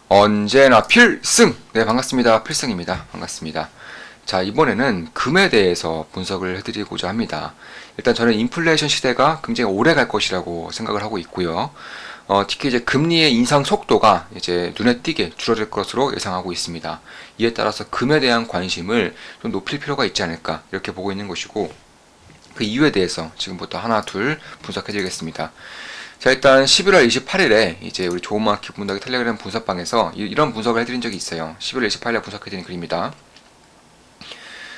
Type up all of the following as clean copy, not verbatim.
언제나 필승! 네, 반갑습니다. 필승입니다. 반갑습니다. 자, 이번에는 금에 대해서 분석을 해드리고자 합니다. 일단 저는 인플레이션 시대가 굉장히 오래 갈 것이라고 생각을 하고 있고요. 특히 이제 금리의 인상 속도가 이제 눈에 띄게 줄어들 것으로 예상하고 있습니다. 이에 따라서 금에 대한 관심을 좀 높일 필요가 있지 않을까 이렇게 보고 있는 것이고, 그 이유에 대해서 지금부터 하나 둘 분석해드리겠습니다. 자, 일단 11월 28일에 이제 우리 조은마 기분덕의 텔레그램 분석방에서 이런 분석을 해드린 적이 있어요. 11월 28일에 분석해드린 글입니다.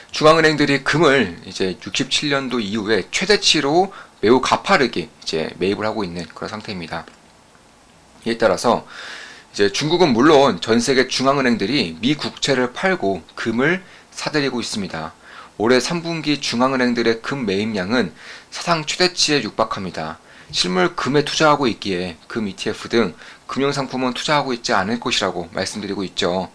중앙은행들이 금을 이제 67년도 이후에 최대치로 매우 가파르게 이제 매입을 하고 있는 그런 상태입니다. 이에 따라서 이제 중국은 물론 전 세계 중앙은행들이 미 국채를 팔고 금을 사들이고 있습니다. 올해 3분기 중앙은행들의 금 매입량은 사상 최대치에 육박합니다. 실물 금에 투자하고 있기에 금 ETF 등 금융상품은 투자하고 있지 않을 것이라고 말씀드리고 있죠.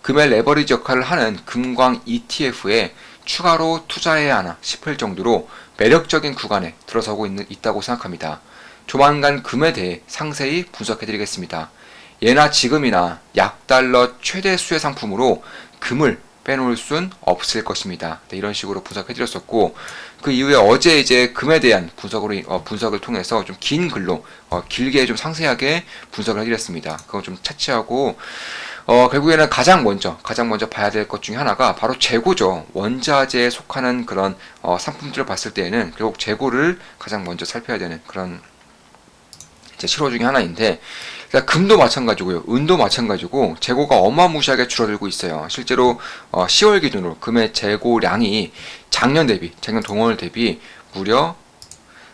금의 레버리지 역할을 하는 금광 ETF에 추가로 투자해야 하나 싶을 정도로 매력적인 구간에 들어서고 있다고 생각합니다. 조만간 금에 대해 상세히 분석해드리겠습니다. 예나 지금이나 약달러 최대 수혜 상품으로 금을 빼놓을 순 없을 것입니다. 네, 이런 식으로 분석해드렸었고, 그 이후에 어제 이제 금에 대한 분석을 통해서 좀 긴 글로 길게 좀 상세하게 분석을 해드렸습니다. 그거 좀 차치하고 결국에는 가장 먼저 봐야 될 것 중에 하나가 바로 재고죠. 원자재에 속하는 그런 상품들을 봤을 때에는 결국 재고를 가장 먼저 살펴야 되는 그런 이제 실호 중에 하나인데, 금도 마찬가지고요, 은도 마찬가지고 재고가 어마무시하게 줄어들고 있어요. 실제로 10월 기준으로 금의 재고량이 작년 동월 대비 무려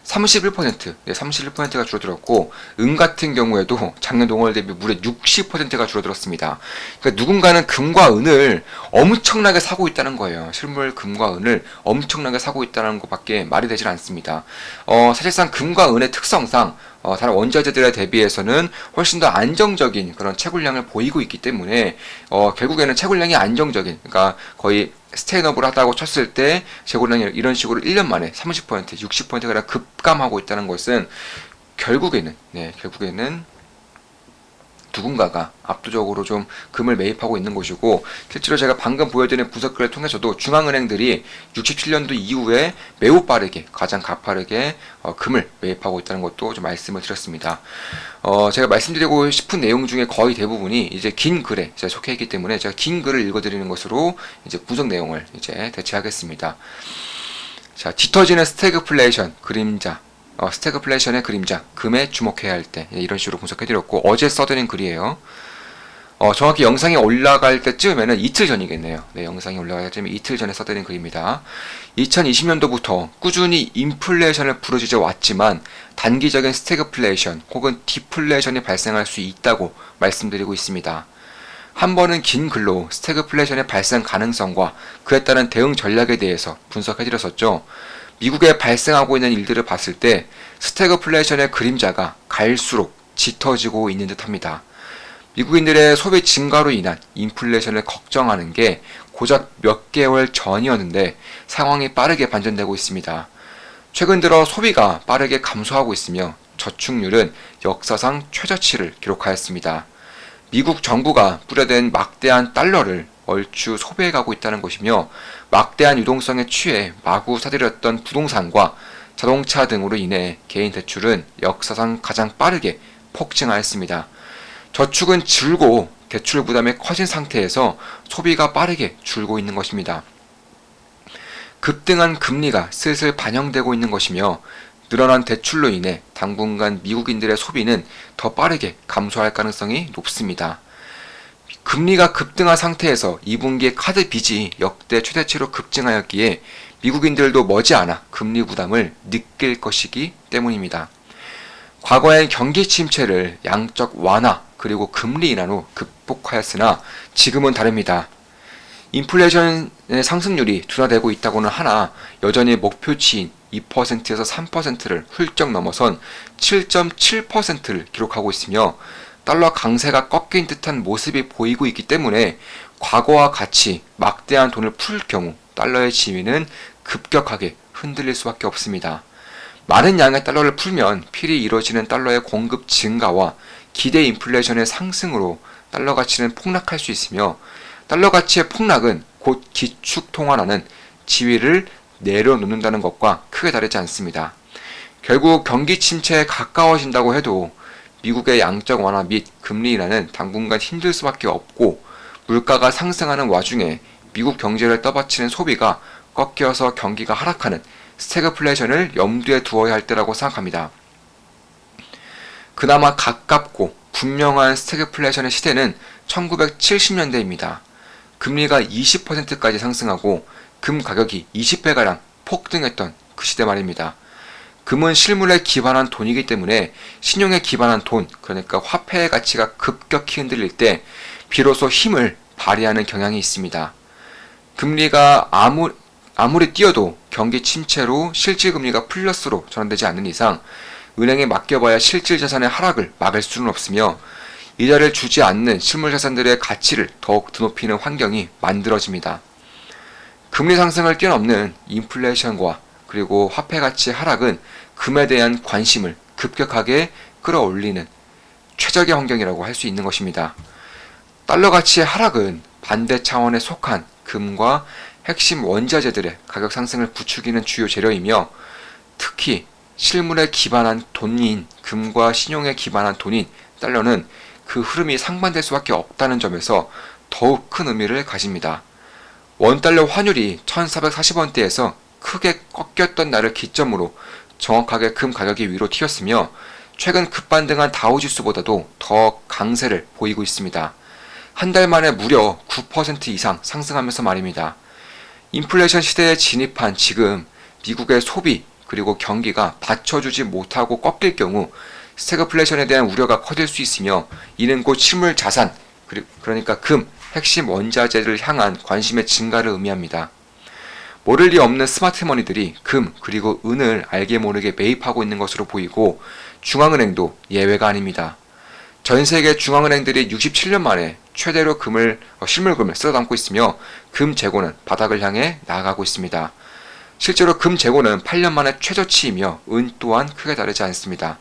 31%, 31%가 줄어들었고, 은 같은 경우에도 작년 동월 대비 무려 60%가 줄어들었습니다. 그러니까 누군가는 금과 은을 엄청나게 사고 있다는 거예요. 실물 금과 은을 엄청나게 사고 있다는 것밖에 말이 되질 않습니다. 사실상 금과 은의 특성상 다른 원자재들에 대비해서는 훨씬 더 안정적인 그런 채굴량을 보이고 있기 때문에 결국에는 채굴량이 안정적인, 그러니까 거의 스테이너블 하다고 쳤을 때 재고량이 이런 식으로 1년 만에 30%, 60%가 급감하고 있다는 것은 결국에는 누군가가 압도적으로 좀 금을 매입하고 있는 것이고, 실제로 제가 방금 보여드린 분석글을 통해서도 중앙은행들이 67년도 이후에 매우 빠르게, 가장 가파르게 금을 매입하고 있다는 것도 좀 말씀을 드렸습니다. 제가 말씀드리고 싶은 내용 중에 거의 대부분이 이제 긴 글에 제가 속해 있기 때문에 제가 긴 글을 읽어드리는 것으로 이제 분석 내용을 이제 대체하겠습니다. 자, 짙어지는 스태그플레이션 그림자, 스태그플레이션의 그림자, 금에 주목해야 할 때, 이런 식으로 분석해드렸고, 어제 써드린 글이에요. 정확히 영상이 올라갈 때쯤에는 이틀 전이겠네요. 네, 영상이 올라갈 때쯤에 이틀 전에 써드린 글입니다. 2020년도부터 꾸준히 인플레이션을 부르짖어 왔지만 단기적인 스태그플레이션 혹은 디플레이션이 발생할 수 있다고 말씀드리고 있습니다. 한 번은 긴 글로 스태그플레이션의 발생 가능성과 그에 따른 대응 전략에 대해서 분석해드렸었죠. 미국에 발생하고 있는 일들을 봤을 때 스태그플레이션의 그림자가 갈수록 짙어지고 있는 듯합니다. 미국인들의 소비 증가로 인한 인플레이션을 걱정하는 게 고작 몇 개월 전이었는데 상황이 빠르게 반전되고 있습니다. 최근 들어 소비가 빠르게 감소하고 있으며 저축률은 역사상 최저치를 기록하였습니다. 미국 정부가 뿌려댄 막대한 달러를 얼추 소비해가고 있다는 것이며, 막대한 유동성에 취해 마구 사들였던 부동산과 자동차 등으로 인해 개인 대출은 역사상 가장 빠르게 폭증하였습니다. 저축은 줄고 대출 부담이 커진 상태에서 소비가 빠르게 줄고 있는 것입니다. 급등한 금리가 슬슬 반영되고 있는 것이며, 늘어난 대출로 인해 당분간 미국인들의 소비는 더 빠르게 감소할 가능성이 높습니다. 금리가 급등한 상태에서 2분기에 카드 빚이 역대 최대치로 급증하였기에 미국인들도 머지않아 금리 부담을 느낄 것이기 때문입니다. 과거엔 경기 침체를 양적 완화 그리고 금리 인하로 극복하였으나 지금은 다릅니다. 인플레이션의 상승률이 둔화되고 있다고는 하나 여전히 목표치인 2%에서 3%를 훌쩍 넘어선 7.7%를 기록하고 있으며, 달러 강세가 꺾인 듯한 모습이 보이고 있기 때문에 과거와 같이 막대한 돈을 풀 경우 달러의 지위는 급격하게 흔들릴 수밖에 없습니다. 많은 양의 달러를 풀면 필히 이루어지는 달러의 공급 증가와 기대 인플레이션의 상승으로 달러 가치는 폭락할 수 있으며 달러 가치의 폭락은 곧 기축 통화라는 지위를 내려놓는다는 것과 크게 다르지 않습니다. 결국 경기 침체에 가까워진다고 해도 미국의 양적 완화 및 금리 인하는 당분간 힘들 수밖에 없고 물가가 상승하는 와중에 미국 경제를 떠받치는 소비가 꺾여서 경기가 하락하는 스태그플레이션을 염두에 두어야 할 때라고 생각합니다. 그나마 가깝고 분명한 스태그플레이션의 시대는 1970년대입니다. 금리가 20%까지 상승하고 금 가격이 20배가량 폭등했던 그 시대 말입니다. 금은 실물에 기반한 돈이기 때문에 신용에 기반한 돈, 그러니까 화폐의 가치가 급격히 흔들릴 때 비로소 힘을 발휘하는 경향이 있습니다. 금리가 아무리 뛰어도 경기 침체로 실질금리가 플러스로 전환되지 않는 이상 은행에 맡겨봐야 실질 자산의 하락을 막을 수는 없으며 이자를 주지 않는 실물 자산들의 가치를 더욱 드높이는 환경이 만들어집니다. 금리 상승을 뛰어넘는 인플레이션과 그리고 화폐 가치 하락은 금에 대한 관심을 급격하게 끌어올리는 최적의 환경이라고 할 수 있는 것입니다. 달러 가치의 하락은 반대 차원에 속한 금과 핵심 원자재들의 가격 상승을 부추기는 주요 재료이며 특히 실물에 기반한 돈인 금과 신용에 기반한 돈인 달러는 그 흐름이 상반될 수밖에 없다는 점에서 더욱 큰 의미를 가집니다. 원달러 환율이 1440원대에서 크게 꺾였던 날을 기점으로 정확하게 금 가격이 위로 튀었으며 최근 급반등한 다우지수보다도 더 강세를 보이고 있습니다. 한 달 만에 무려 9% 이상 상승하면서 말입니다. 인플레이션 시대에 진입한 지금 미국의 소비 그리고 경기가 받쳐주지 못하고 꺾일 경우 스태그플레이션에 대한 우려가 커질 수 있으며 이는 곧 실물 자산, 그러니까 금, 핵심 원자재를 향한 관심의 증가를 의미합니다. 모를 리 없는 스마트머니들이 금 그리고 은을 알게 모르게 매입하고 있는 것으로 보이고 중앙은행도 예외가 아닙니다. 전 세계 중앙은행들이 67년 만에 최대로 실물금을 쓸어담고 있으며 금 재고는 바닥을 향해 나아가고 있습니다. 실제로 금 재고는 8년 만에 최저치이며 은 또한 크게 다르지 않습니다.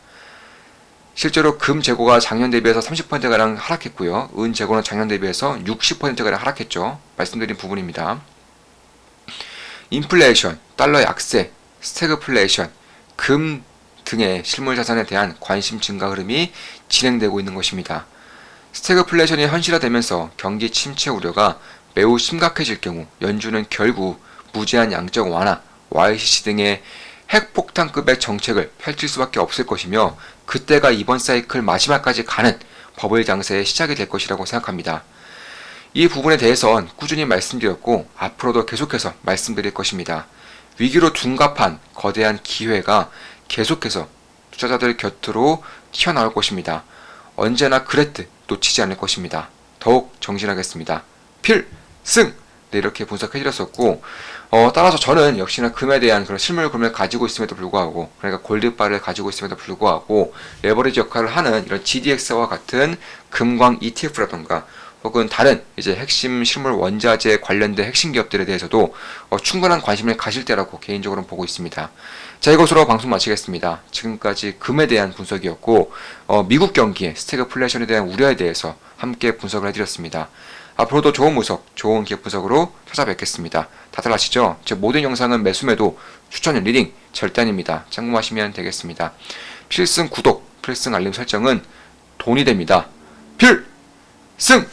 실제로 금 재고가 작년 대비해서 30%가량 하락했고요. 은 재고는 작년 대비해서 60%가량 하락했죠. 말씀드린 부분입니다. 인플레이션, 달러 약세, 스태그플레이션, 금 등의 실물 자산에 대한 관심 증가 흐름이 진행되고 있는 것입니다. 스태그플레이션이 현실화되면서 경기 침체 우려가 매우 심각해질 경우 연준은 결국 무제한 양적 완화, YCC 등의 핵폭탄급의 정책을 펼칠 수밖에 없을 것이며 그때가 이번 사이클 마지막까지 가는 버블 장세의 시작이 될 것이라고 생각합니다. 이 부분에 대해선 꾸준히 말씀드렸고 앞으로도 계속해서 말씀드릴 것입니다. 위기로 둔갑한 거대한 기회가 계속해서 투자자들 곁으로 튀어나올 것입니다. 언제나 그랬듯 놓치지 않을 것입니다. 더욱 정진하겠습니다. 필승! 네, 이렇게 분석해드렸었고 따라서 저는 역시나 금에 대한 그런 실물금을 가지고 있음에도 불구하고 그러니까 골드바를 가지고 있음에도 불구하고 레버리지 역할을 하는 이런 GDX와 같은 금광 ETF라던가 혹은 다른 이제 핵심 실물 원자재 관련된 핵심 기업들에 대해서도 충분한 관심을 가질 때라고 개인적으로 보고 있습니다. 자, 이것으로 방송 마치겠습니다. 지금까지 금에 대한 분석이었고 미국 경기의 스태그플레이션에 대한 우려에 대해서 함께 분석을 해드렸습니다. 앞으로도 좋은 분석, 좋은 기업 분석으로 찾아뵙겠습니다. 다들 아시죠? 제 모든 영상은 매수매도, 추천, 리딩 절대 아닙니다. 참고하시면 되겠습니다. 필승 구독, 필승 알림 설정은 돈이 됩니다. 필승!